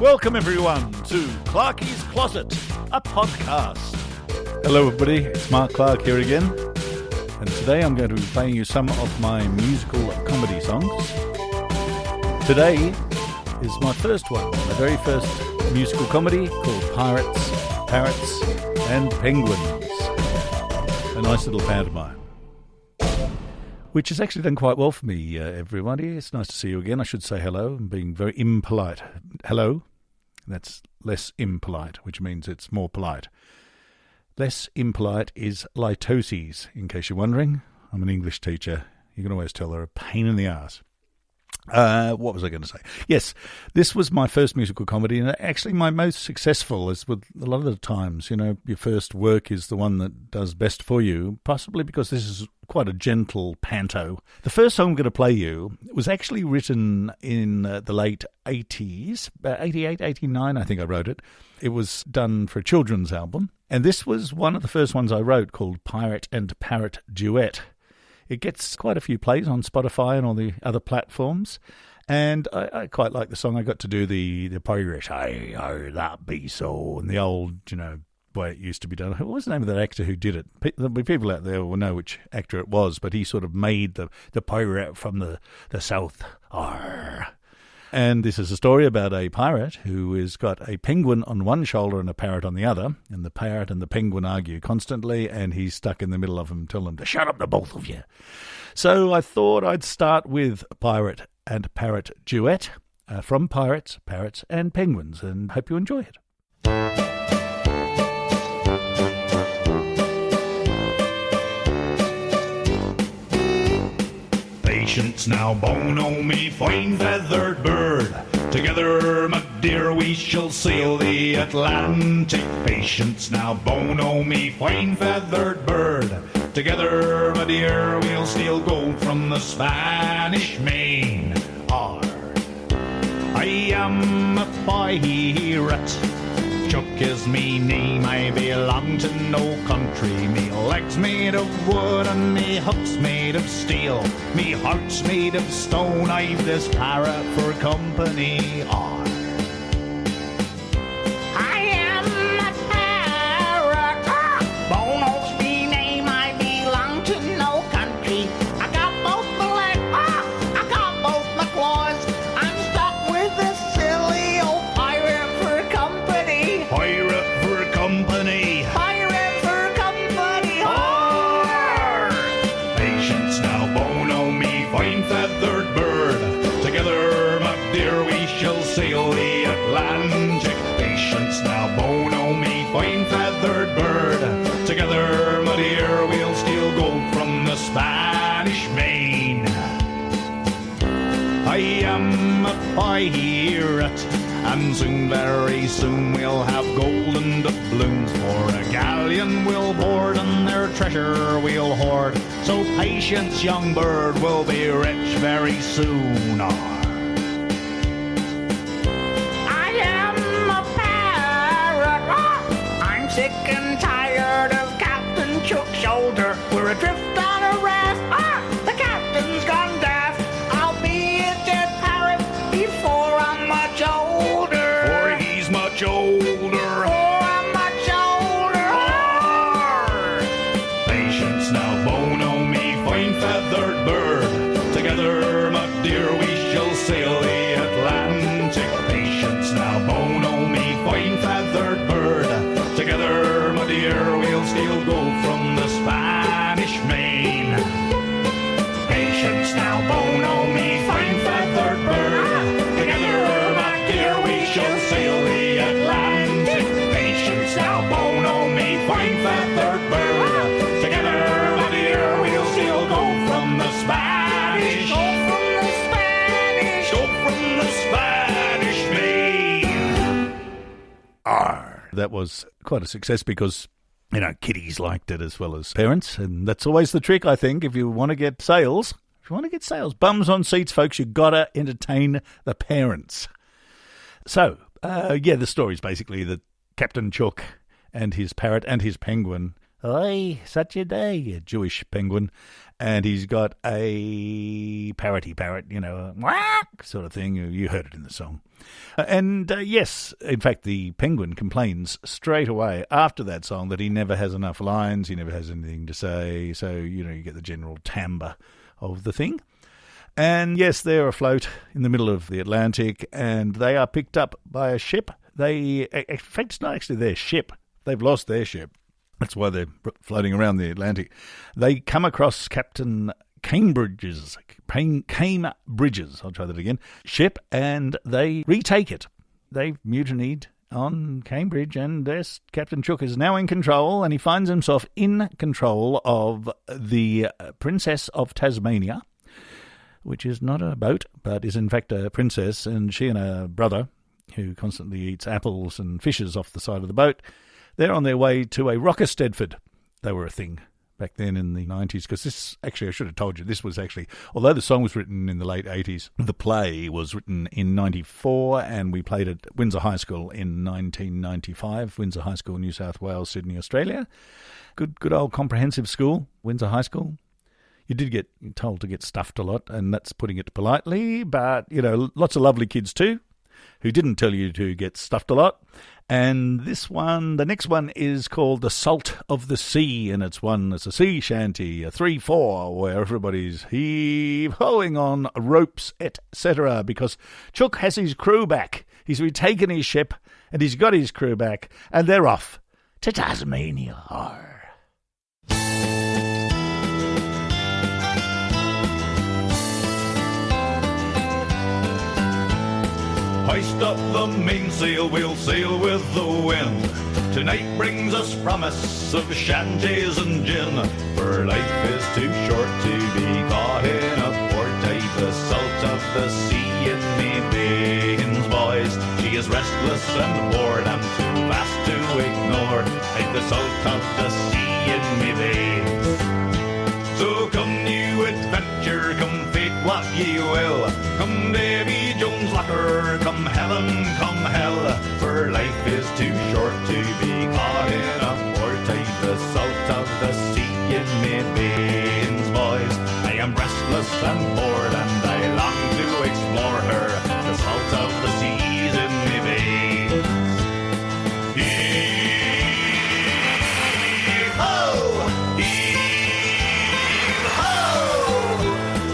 Welcome everyone to Clarkie's Closet, a podcast. Hello everybody, it's Mark Clark here again, and today I'm going to be playing you some of my musical comedy songs. Today is my first one, my very first musical comedy called Parrots and Penguins. A nice little pantomime, which has actually done quite well for me, everybody. It's nice to see you again. I should say hello. I'm being very impolite. Hello. That's less impolite, which means it's more polite. Less impolite is litoses, in case you're wondering. I'm an English teacher. You can always tell they're a pain in the arse. What was I going to say? Yes, this was my first musical comedy, and actually my most successful. As with a lot of the times, you know, your first work is the one that does best for you, possibly because this is quite a gentle panto. The first song I'm going to play you was actually written in the late 80s, 88, 89, I think I wrote it. It was done for a children's album, and this was one of the first ones I wrote, called Pirate and Parrot Duet. It gets quite a few plays on Spotify and all the other platforms, and I quite like the song. I got to do the pirate, hey, oh, that be so, and the old, you know, way it used to be done. What was the name of that actor who did it? There'll be people out there will know which actor it was, but he sort of made the pirate from the south. Arr. And this is a story about a pirate who has got a penguin on one shoulder and a parrot on the other, and the parrot and the penguin argue constantly, and he's stuck in the middle of them, telling them to shut up, the both of you. So I thought I'd start with Pirate and Parrot Duet from Parrots and Penguins, and hope you enjoy it. Patience now, Bono, me fine feathered bird. Together, my dear, we shall sail the Atlantic. Patience now, Bono, me fine feathered bird. Together, my dear, we'll steal gold from the Spanish Main. Arr. I am a pirate. Chook is me name, I belong to no country. Me legs made of wood and me hooks made of steel. Me heart's made of stone, I've this parrot for company. I am a parrot. Bono's me name, I belong to no country. I got both my legs, I got both my claws. I'm stuck with this silly old pirate for company. Pirate for company. Pirate for company. Arr! Patience now, Bono, me fine feathered bird. Together, my dear, we shall sail the Atlantic. Patience now, Bono, me fine feathered bird. Together, my dear, we'll steal gold from the Spanish Main. I am a pirate, and soon, very soon, we'll have golden doubloons. For a galleon we'll board, and their treasure we'll hoard. So patience, young bird, we'll be rich very soon. I am a parrot. I'm sick and tired of Captain Chook's shoulder. We're adrift on a raft. The captain's gone daft. I'll be a dead parrot before I'm much older. For he's much older. For I'm much older. Arr! Patience now, Bono, me fine feathered bird. Together, my dear, we shall sail the Atlantic. Patience now, Bono, me fine feathered bird. Together, my dear, we'll steal gold from the Spanish Main. Patience now, Bono, me fine feathered bird. Together, my dear, we shall sail the Atlantic. Patience now, Bono, me fine feathered bird. Together, my dear, we'll steal gold from the Spanish. Gold from the Spanish. Gold from the Spanish Main. Arr. That was quite a success because, you know, kiddies liked it as well as parents, and that's always the trick, I think, if you want to get sales. If you want to get sales, bums on seats, folks, you've got to entertain the parents. So, the story is basically that Captain Chook and his parrot and his penguin Oi, such a day, a Jewish penguin. And he's got a parroty parrot, a whack sort of thing. You heard it in the song. Yes, in fact, the penguin complains straight away after that song that he never has enough lines, he never has anything to say. So, you get the general timbre of the thing. And yes, they're afloat in the middle of the Atlantic, and they are picked up by a ship. In fact, it's not actually their ship. They've lost their ship. That's why they're floating around the Atlantic. They come across Captain Cambridge's, I'll try that again, ship, and they retake it. They've mutinied on Cambridge, and Captain Chook is now in control, and he finds himself in control of the Princess of Tasmania, which is not a boat, but is in fact a princess, and she and her brother, who constantly eats apples and fishes off the side of the boat, they're on their way to a Rockestedford. They were a thing back then in the 90s, because this, actually, I should have told you, this was actually, although the song was written in the late 80s, the play was written in 94, and we played it at Windsor High School in 1995, Windsor High School, New South Wales, Sydney, Australia. Good old comprehensive school, Windsor High School. You did get told to get stuffed a lot, and that's putting it politely, but, lots of lovely kids too, who didn't tell you to get stuffed a lot. And the next one is called The Salt of the Sea, and it's a sea shanty, a 3/4, where everybody's heave-hoing on ropes, etc., because Chook has his crew back. He's retaken his ship, and he's got his crew back, and they're off to Tasmania. Arr. Hoist up the mainsail, we'll sail with the wind. Tonight brings us promise of shanties and gin. For life is too short to be caught in a port. I've the salt of the sea in me veins, boys. She is restless and bored, I'm too vast to ignore. I've the salt of the sea in me veins. So come new adventure, come fate what ye will. Come Davy Jones Locker, come heaven, come hell. For life is too short to be caught in a port. I've the salt of the sea in me veins, boys. I am restless and bored, and I long to explore her. The salt of the sea's in me veins. Heave-ho! Heave-ho!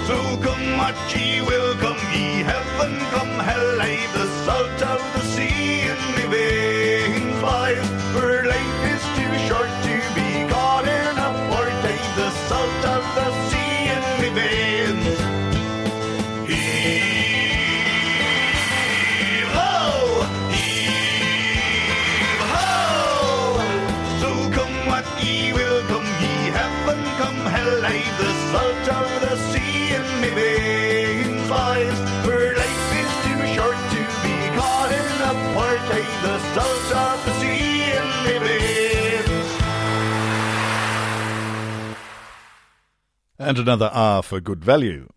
So come what ye will, come ye heaven, come hell. I've the salt of the sea in me veins, boys. For life is too short to be caught in a port. I've the salt of the sea in me veins. Heave-ho! Heave-ho! So come what ye will, come ye heaven, come hell. I've the salt of the sea in me veins, boys. For life is too short to be caught in a port. I've the salt of the sea in me veins. And another R for good value.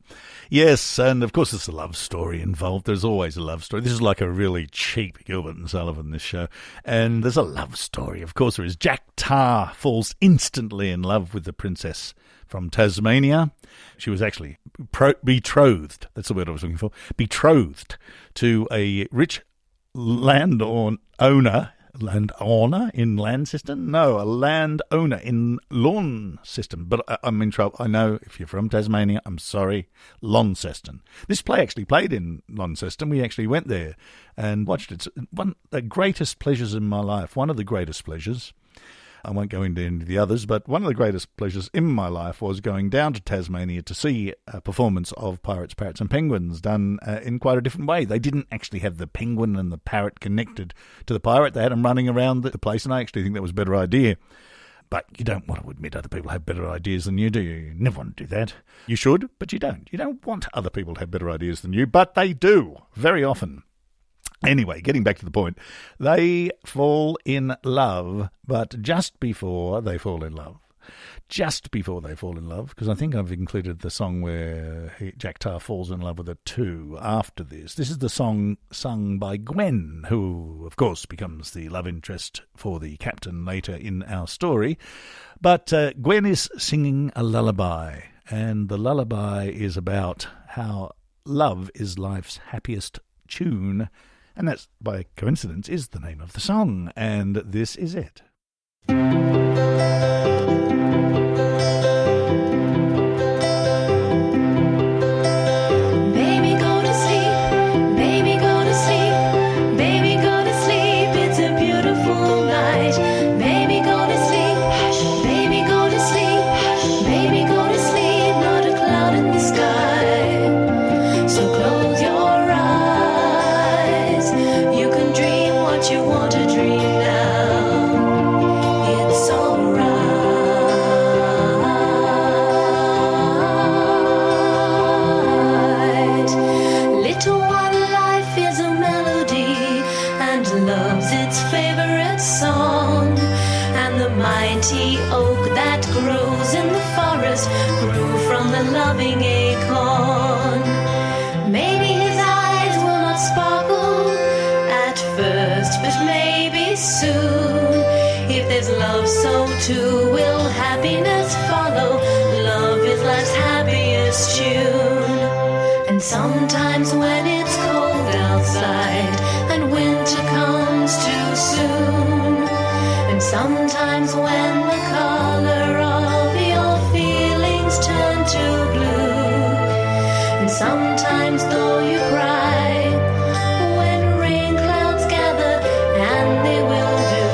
Yes, and of course there's a love story involved. There's always a love story. This is like a really cheap Gilbert and Sullivan, this show. And there's a love story. Of course there is. Jack Tar falls instantly in love with the princess from Tasmania. She was actually betrothed. That's the word I was looking for. Betrothed to a rich landowner in Launceston? No, a landowner in Launceston. But I'm in trouble. I know if you're from Tasmania, I'm sorry, Launceston. This play actually played in Launceston. We actually went there and watched it. It's one of the greatest pleasures in my life. One of the greatest pleasures. I won't go into any of the others, but one of the greatest pleasures in my life was going down to Tasmania to see a performance of Parrots, Parrots and Penguins done in quite a different way. They didn't actually have the penguin and the parrot connected to the pirate. They had them running around the place, and I actually think that was a better idea. But you don't want to admit other people have better ideas than you, do you? You never want to do that. You should, but you don't. You don't want other people to have better ideas than you, but they do, very often. Anyway, getting back to the point, they fall in love, but just before they fall in love, just before they fall in love, because I think I've included the song where Jack Tar falls in love with her too after this. This is the song sung by Gwen, who, of course, becomes the love interest for the captain later in our story. But Gwen is singing a lullaby, and the lullaby is about how love is life's happiest tune, and that's, by coincidence, is the name of the song, and this is it. Loving acorn. Maybe his eyes will not sparkle at first, but maybe soon. If there's love, so too will happiness follow. Love is life's happiest tune. And sometimes when it's cold outside and winter comes too soon, and sometimes when the color of your feelings turn to sometimes though you cry when rain clouds gather, and they will do.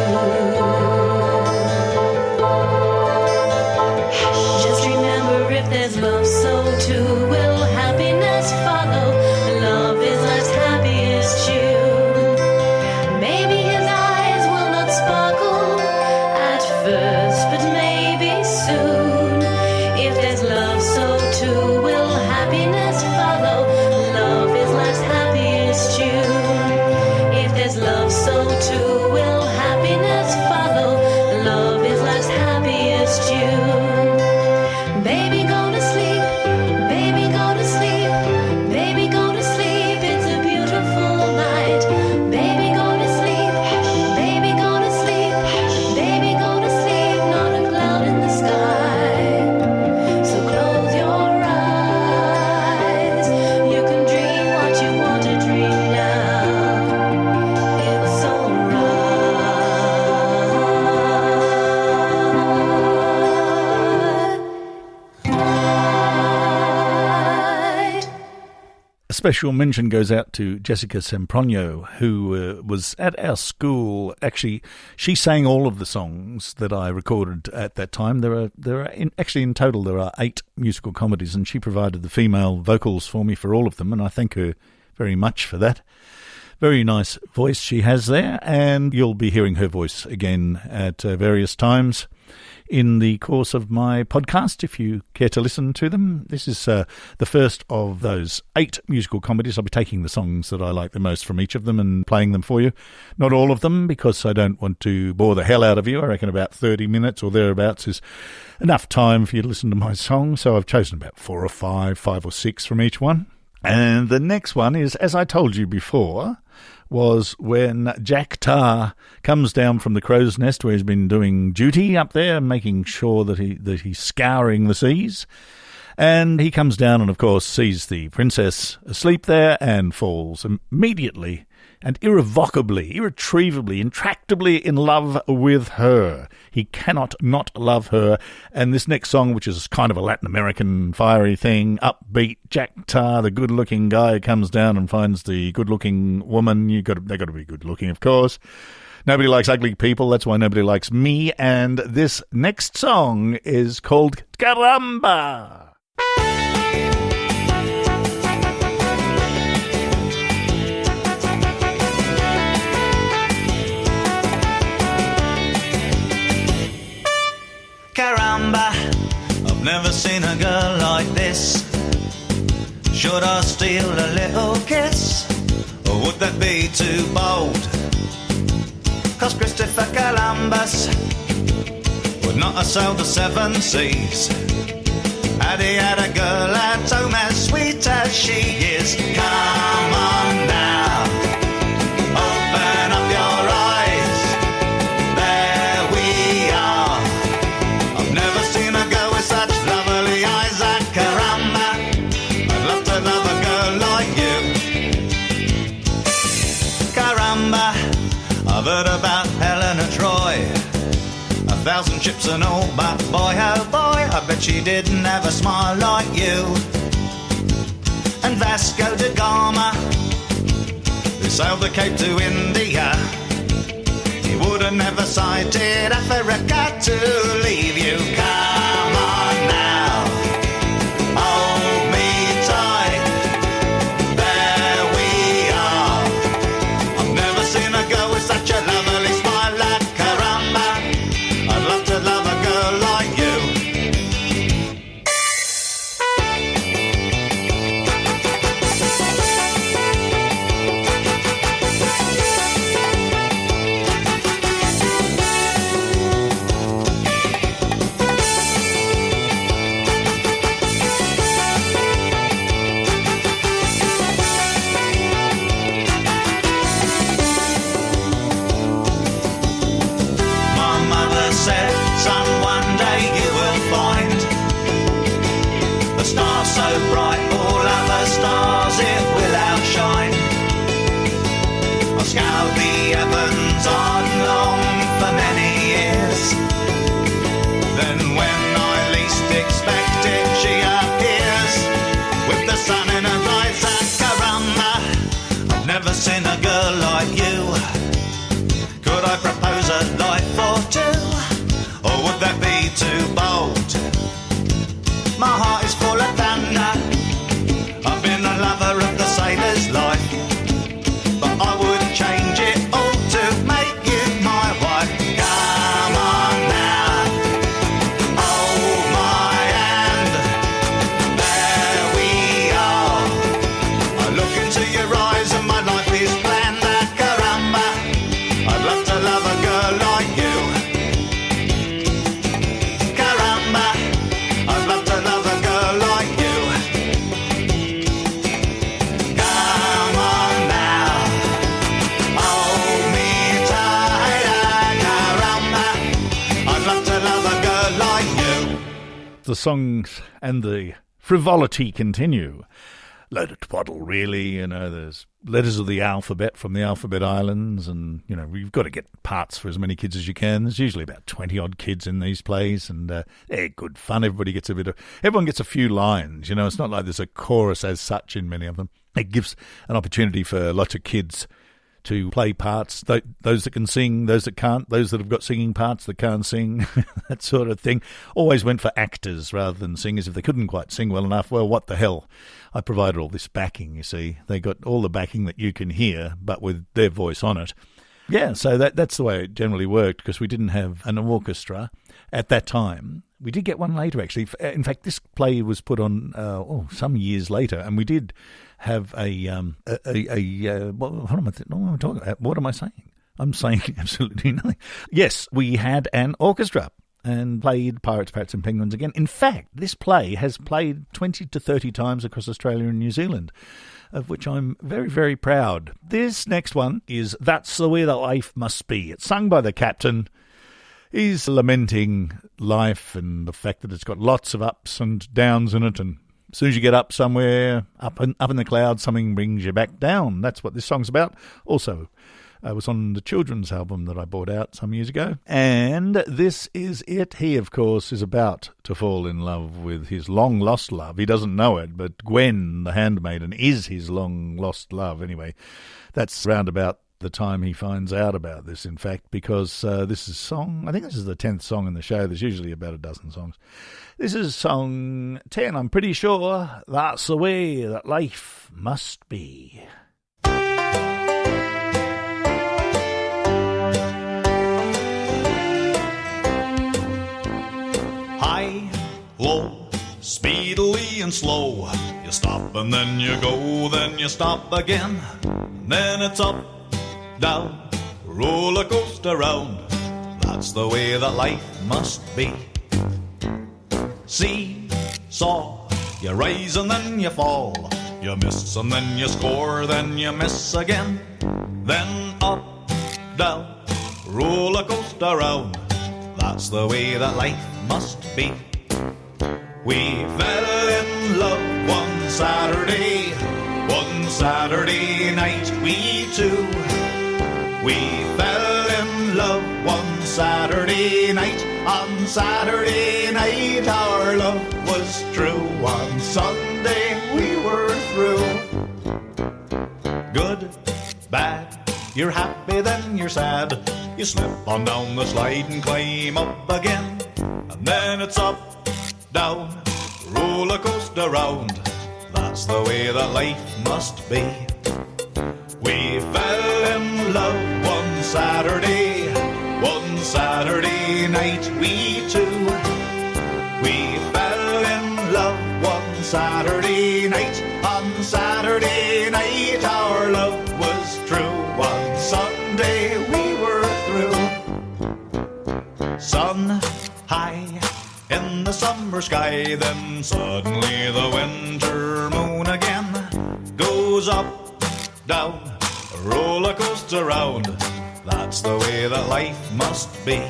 Just remember, if there's love, so too will happiness follow. Love is life's happiest tune. Maybe his eyes will not sparkle at first, but maybe soon. If there's love, so too will happiness follow. Love is life's happiest tune. If there's love, so too will happiness follow. Love is life's happiest tune. Baby, go to sleep. Baby, go to sleep. Baby, go to sleep. It's a beautiful night. Baby, go to sleep. Baby, go to sleep. Baby, go to sleep. Not a cloud in the sky. So close your eyes. You can dream what you want to dream now. It's alright. A special mention goes out to Jessica Sempronio, who was at our school. Actually, she sang all of the songs that I recorded at that time. In total there are 8 musical comedies, and she provided the female vocals for me for all of them, and I thank her very much for that. Very nice voice she has there, and you'll be hearing her voice again at various times in the course of my podcast, if you care to listen to them. This is the first of those 8 musical comedies. I'll be taking the songs that I like the most from each of them and playing them for you. Not all of them, because I don't want to bore the hell out of you. I reckon about 30 minutes or thereabouts is enough time for you to listen to my songs, so I've chosen about 4 or 5 or 6 from each one. And the next one is, as I told you before, was when Jack Tar comes down from the crow's nest where he's been doing duty up there, making sure that he's scouring the seas. And he comes down and, of course, sees the princess asleep there and falls immediately and irretrievably, intractably in love with her. He cannot not love her. And this next song, which is kind of a Latin American fiery thing, upbeat, Jack Tar, the good-looking guy, comes down and finds the good-looking woman. They've got to be good-looking, of course. Nobody likes ugly people. That's why nobody likes me. And this next song is called Caramba. Caramba, I've never seen a girl like this. Should I steal a little kiss, or would that be too bold? 'Cause Christopher Columbus would not a sail the seven seas. Had he had a girl at home as sweet as she is? Come on now, open up your eyes. There we are. I've never seen a girl with such lovely eyes. Caramba, I'd love to love a girl like you. Caramba, I've heard about Helen of Troy, 1,000 ships and all, but boy, oh boy, I bet she didn't have a smile like you. And Vasco da Gama, who sailed the Cape to India, he would have never sighted Africa to leave you. Come on now, hold me tight. There we are. I've never seen a girl with such a lovely smile like Caramba. I'd love to love a girl like you. Said, son, one day you will find a star so bright, all other stars it will outshine. I'll scour the heavens on long for many years. Then when I least expect it, she appears with the sun in her eyes. And caramba, I've never seen a girl like you. Could I propose a life for two? Or would that be too bold? My heart is full of thunder. I've been a lover of the sailor's life, but I would change it all to make you my wife. Come on now, hold my hand. There we are. I look into your eyes and my life is planned. Caramba, I'd love to love a girl like you. The songs and the frivolity continue. Loaded twaddle, really. You know, there's letters of the alphabet from the alphabet islands, and, you know, you've got to get parts for as many kids as you can. There's usually about 20-odd kids in these plays, and they're good fun. Everyone gets a few lines. You know, it's not like there's a chorus as such in many of them. It gives an opportunity for lots of kids to play parts, those that can sing, those that can't, those that have got singing parts that can't sing, that sort of thing. Always went for actors rather than singers. If they couldn't quite sing well enough, well, what the hell? I provided all this backing, you see. They got all the backing that you can hear, but with their voice on it. Yeah, so that's the way it generally worked, because we didn't have an orchestra at that time. We did get one later, actually. In fact, this play was put on some years later, and we did have what am I talking about? What am I saying? I'm saying absolutely nothing. Yes, we had an orchestra and played Parrots and Penguins again. In fact, this play has played 20 to 30 times across Australia and New Zealand, of which I'm very, very proud. This next one is That's the Way That Life Must Be. It's sung by the captain. He's lamenting life and the fact that it's got lots of ups and downs in it, and as soon as you get up somewhere, up in the clouds, something brings you back down. That's what this song's about. Also, it was on the children's album that I bought out some years ago. And this is it. He, of course, is about to fall in love with his long-lost love. He doesn't know it, but Gwen, the handmaiden, is his long-lost love. Anyway, that's round about the time he finds out about this, in fact, because this is I think this is the 10th song in the show. There's usually about a dozen songs. This is song 10, I'm pretty sure. That's the way that life must be. High, low, speedily and slow. You stop and then you go, then you stop again. Then it's up, down, roller coaster round. That's the way that life must be. See-saw, you rise and then you fall. You miss and then you score, then you miss again. Then up, down, roller coaster round. That's the way that life must be. We fell in love one Saturday night, we two. We fell in love one Saturday night. On Saturday night our love was true. On Sunday we were through. Good, bad, you're happy then you're sad. You slip on down the slide and climb up again. And then it's up, down, roller coaster round. That's the way that life must be. We fell in love one Saturday night, we two. We fell in love one Saturday night. On Saturday night our love was true. On Sunday we were through. Sun high in the summer sky, then suddenly the winter moon again goes up, down, roller coaster round. That's the way that life must be.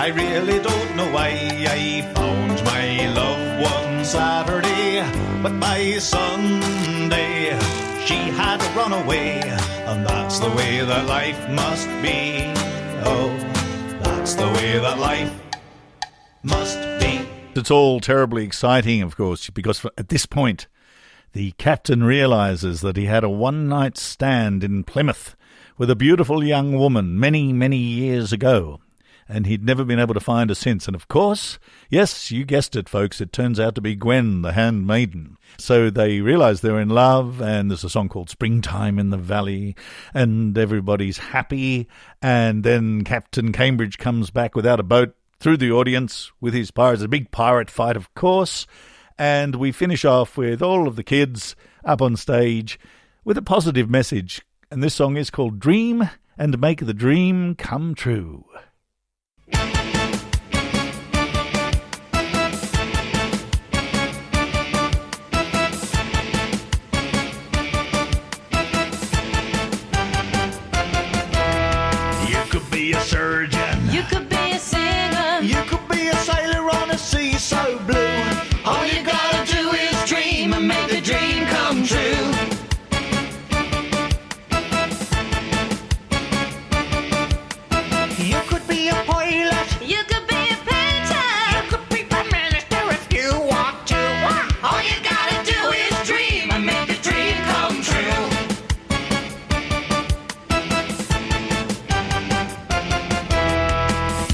I really don't know why I found my love one Saturday, but by Sunday she had run away, and that's the way that life must be. Oh, that's the way that life must be. It's all terribly exciting, of course, because at this point the captain realises that he had a one-night stand in Plymouth with a beautiful young woman many, many years ago, and he'd never been able to find her since. And of course, yes, you guessed it, folks, it turns out to be Gwen, the handmaiden. So they realise they're in love, and there's a song called Springtime in the Valley, and everybody's happy. And then Captain Cambridge comes back without a boat through the audience with his pirates, a big pirate fight, of course. And we finish off with all of the kids up on stage with a positive message. And this song is called Dream and Make the Dream Come True. A surgeon, You could be a singer. you could be a sailor on a sea so blue. All you gotta do is dream and make the dream come true. You could be a pilot. You could be a painter. You could be prime minister if you want to. All you gotta do is dream and make the dream come true.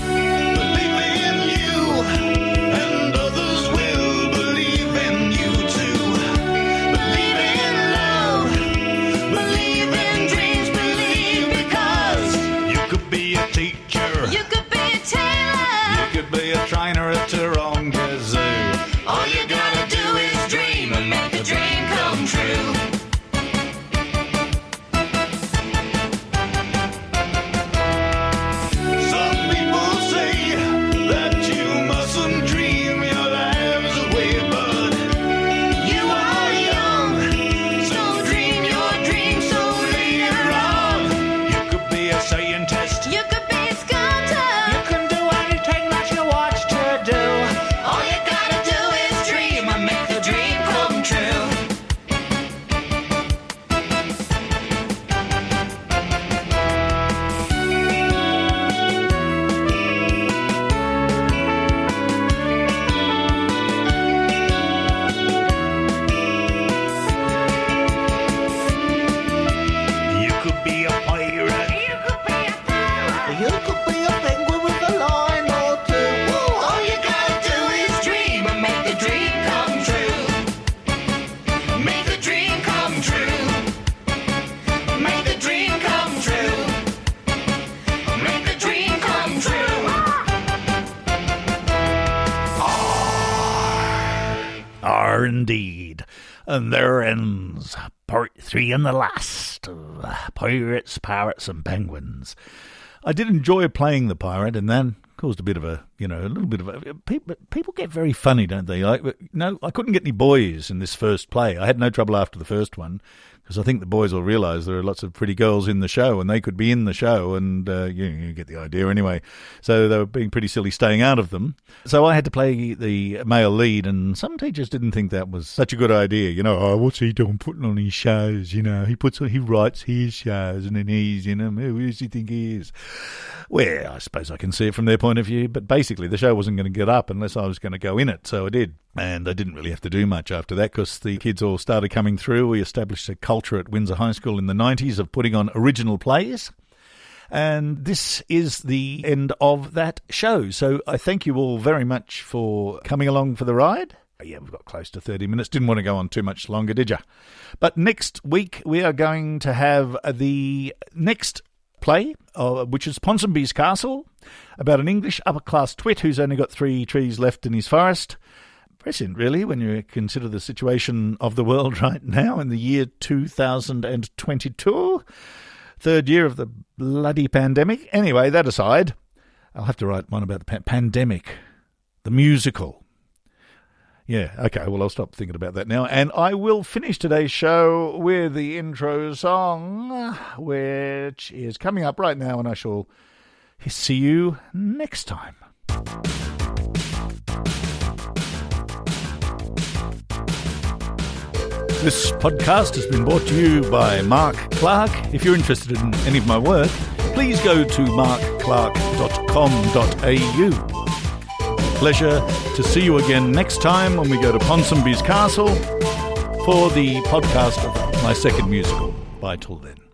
Believe in you, and others will believe in you too. Believe in love, Believe in dreams, believe because you could be a teacher. You could be a tailor. You could be a trainer at Tarongazoo. all you gotta do is dream and make the dream come true. Some people say that you mustn't dream your lives away, but You are young, so dream your dream so later on. you could be a scientist. You could be a sculptor. You can do anything that you want to do. All you gotta do is dream and make the dream come true. You could be a pirate. You could be a parrot. You could be a penguin with a line or two. All you gotta do is dream and make the dream come true. Make the are indeed. And there ends part 3 and the last of Pirates, Parrots and Penguins. I did enjoy playing the pirate, and that caused a bit of a little bit of a... People get very funny, don't they? I couldn't get any boys in this first play. I had no trouble after the first one, because I think the boys will realise there are lots of pretty girls in the show, and they could be in the show, and you get the idea anyway. So they were being pretty silly staying out of them. So I had to play the male lead, and some teachers didn't think that was such a good idea. Oh, what's he doing putting on his shows? He writes his shows, and then who does he think he is? Well, I suppose I can see it from their point of view, but basically the show wasn't going to get up unless I was going to go in it, so I did. And I didn't really have to do much after that because the kids all started coming through. We established a culture at Windsor High School in the 90s of putting on original plays. And this is the end of that show. So I thank you all very much for coming along for the ride. Yeah, we've got close to 30 minutes. Didn't want to go on too much longer, did you? But next week we are going to have the next play, which is Ponsonby's Castle, about an English upper-class twit who's only got 3 trees left in his forest. Prescient, really, when you consider the situation of the world right now in the year 2022, third year of the bloody pandemic. Anyway, that aside, I'll have to write one about the pandemic, the musical. Yeah, okay, well, I'll stop thinking about that now. And I will finish today's show with the intro song, which is coming up right now, and I shall see you next time. This podcast has been brought to you by Mark Clark. If you're interested in any of my work, please go to markclark.com.au. Pleasure to see you again next time when we go to Ponsonby's Castle for the podcast of my second musical. Bye till then.